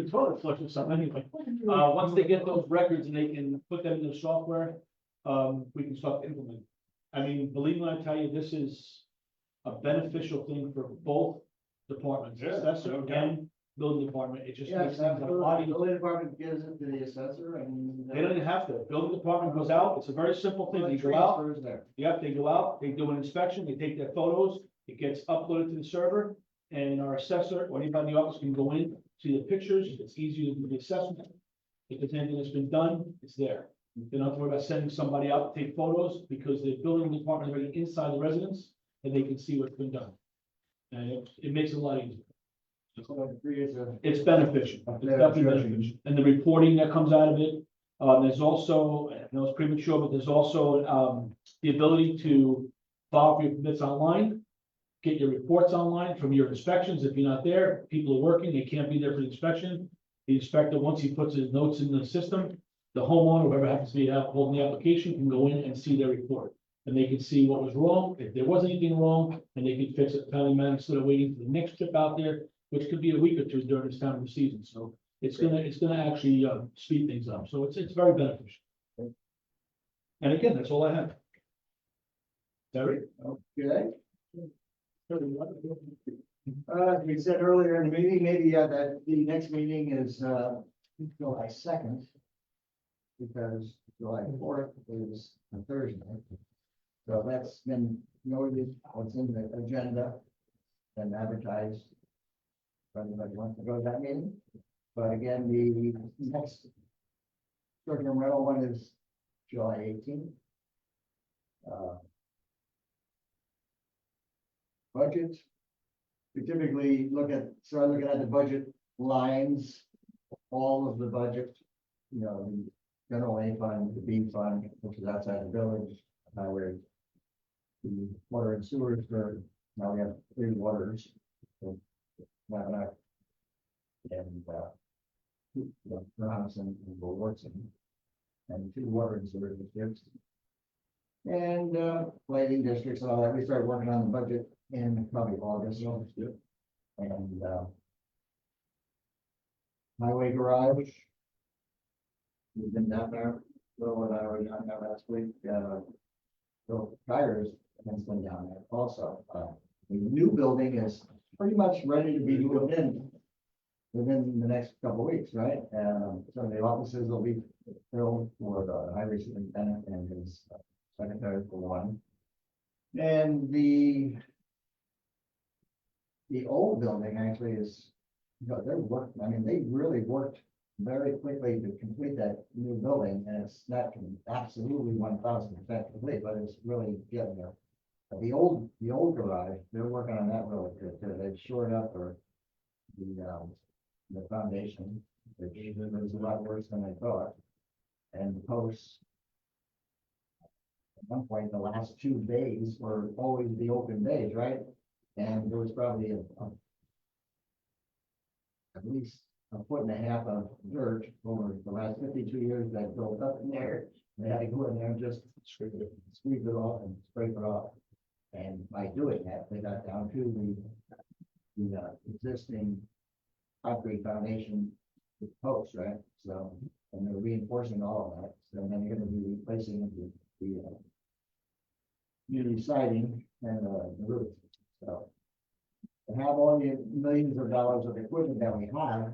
the total flush or something anyway. Once they get those records and they can put them in the software, we can start implementing. I mean, believe me when I tell you, this is a beneficial thing for both departments, Yeah, assessor no doubt. and building department. It just Yeah, makes things a lot the easier. building department gives it to the assessor and. They don't even have to. Building department goes out. It's a very simple thing. They go out. Transfers there. Yep, they go out, they do an inspection, they take their photos, it gets uploaded to the server. And our assessor or anybody in the office can go in, see the pictures. It's easy to do the assessment. If there's anything that's been done, it's there. They don't have to worry about sending somebody out to take photos because the building department is already inside the residence and they can see what's been done. And it makes it a lot easier. So it creates a. It's beneficial. It's Yeah, definitely sure. beneficial. And the reporting that comes out of it, there's also, I know it's premature, but there's also, the ability to file for your permits online. Get your reports online from your inspections. If you're not there, people are working, they can't be there for the inspection. The inspector, once he puts his notes in the system, the homeowner, whoever happens to be holding the application, can go in and see their report. And they can see what was wrong, if there was anything wrong, and they can fix it timely manner instead of waiting for the next trip out there, which could be a week or two during this time of the season. So it's gonna actually, speed things up. So it's very beneficial. And again, that's all I have. Terry? Okay. We said earlier in the meeting, maybe that the next meeting is July 2nd. Because July 4th is a Thursday. So that's been noted, what's in the agenda and advertised. If anybody wants to go to that meeting, but again, the next short-term rental one is July 18th. Budget. We typically start looking at the budget lines, all of the budget, you know, the general A fund, the B fund, which is outside the village, highway. The water and sewers for, now we have 3 waters. So, not enough. And, Robinson and Wawarsing. And 2 water and sewer districts. And, lighting districts and all that, we started working on the budget in probably August. And, highway garage. We've been down there, Will and I were down there last week, Bill Tires has been down there also. The new building is pretty much ready to be moved in within the next couple of weeks, right? So the offices will be filled for the highway superintendent and his secretary for one. And the old building actually is, you know, they're working, I mean, they really worked very quickly to complete that new building, and it's not absolutely 1000% complete, but it's really getting there. But the old garage, they're working on that really good too. They've shored up the foundation, which was a lot worse than I thought. And the posts. At one point, the last 2 days were always the open days, right? And there was probably at least 1.5 foot of dirt over the last 52 years that built up in there. They had to go in there and just sweep it off and scrape it off. And by doing that, they got down to the existing concrete foundation with posts, right? So and they're reinforcing all of that, so then you're gonna be replacing the siding and, the roof, so. To have all the millions of dollars of equipment that we have,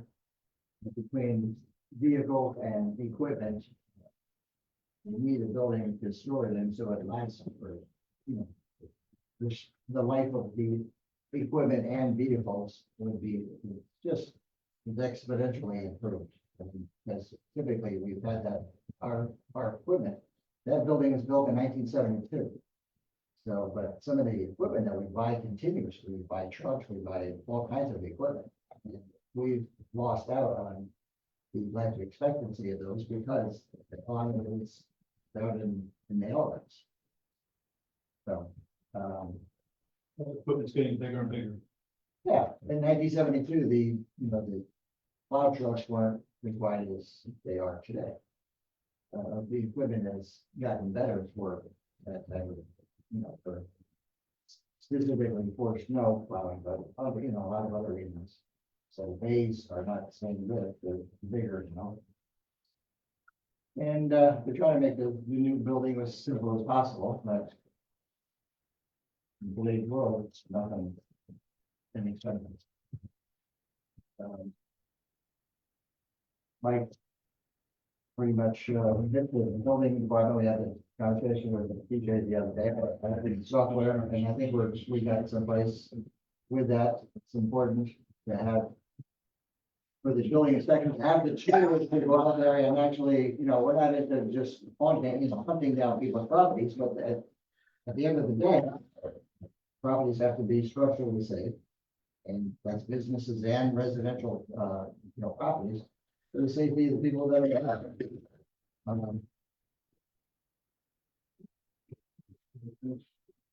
between vehicles and equipment, you need a building to store them so it lasts for, you know, the life of the equipment and vehicles would be just exponentially improved. Because typically we've had that, our equipment, that building was built in 1972. So, but some of the equipment that we buy continuously, we buy trucks, we buy all kinds of equipment. And we've lost out on the life expectancy of those because a lot of it is down in the elements. So, Equipment's getting bigger and bigger. yeah, in 1972, the plow trucks weren't required as they are today. The equipment has gotten better for that, for specifically for snow plowing, but other, a lot of other reasons. So the bays are not the same width, they're bigger, And we're trying to make the new building as simple as possible, but in today's world, it's nothing inexpensive. Mike pretty much hit the building department. We had a conversation with the PJ the other day, but I think software, and I think we got someplace with that. It's important to have for the building inspectors to have the tools to go out there and actually, we're not into just hunting down people's properties, but at the end of the day, properties have to be structurally safe. And that's businesses and residential, properties, for the safety of the people that are have.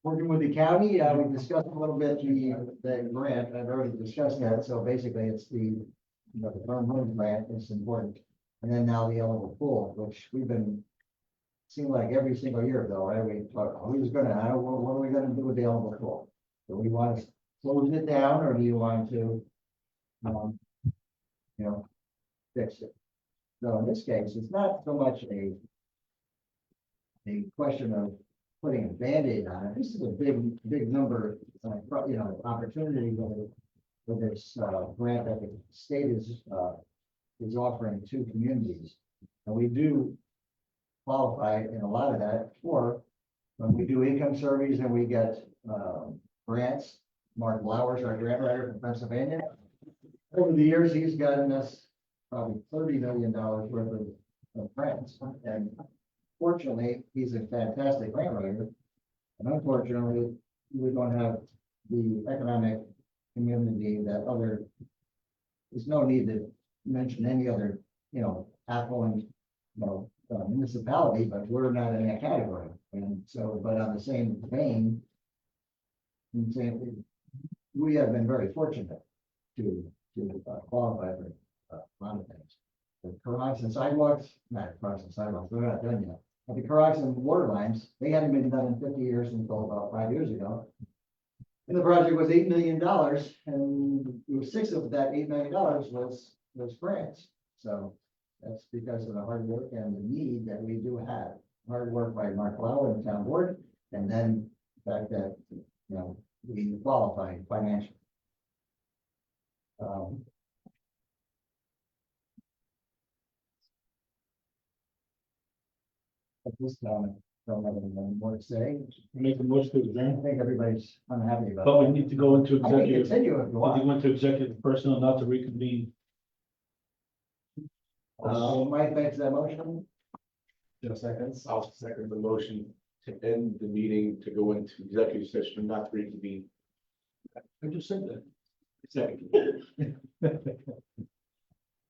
Working with the county, we discussed a little bit the grant. I've already discussed that. So basically, it's the Burn Road grant is important, and then now the eligible pool, which we've been seeing like every single year, though, right? We talk, who's gonna, what are we gonna do with the eligible pool? Do we want to close it down, or do you want to, fix it? So in this case, it's not so much a question of putting a Band-Aid on it. This is a big number, opportunity with this grant that the state is offering to communities. And we do qualify in a lot of that for when we do income surveys and we get grants. Mark Flowers, our grant writer from Pennsylvania. Over the years, he's gotten us probably $30 million worth of grants. And fortunately, he's a fantastic grant writer. And unfortunately, we don't have the economic community that there's no need to mention any other, affluent, municipality, but we're not in that category. And so, but on the same vein, we have been very fortunate to qualify for a lot of things. The crossings and sidewalks, not crossing sidewalks, we're not done yet. But the crossings and water lines, they hadn't been done in 50 years until about 5 years ago. And the project was $8 million, and 6 of that $8 million was grants. So that's because of the hard work and the need that we do have. Hard work by Mark Lauer and the town board, and then the fact that, we qualify financially. At this time, I don't have anything more to say. Make a motion to I adjourn, think everybody's unhappy about but we it. need to go into I can executive. continue if you Need to want. go into executive personnel, not to reconvene. Mike makes that motion. Just seconds. I'll second the motion to end the meeting, to go into executive session, not to reconvene. I just said that. Second.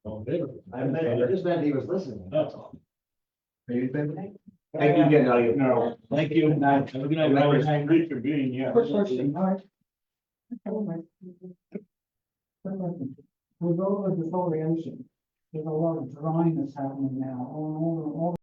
All in favor? I just meant he was listening. That's all. Thank you again, Elliot. No. Thank you. Have a good night. Bye. Reconvene, yeah. Quick question, all right. We go over the foliation, there's a lot of drying that's happening now, all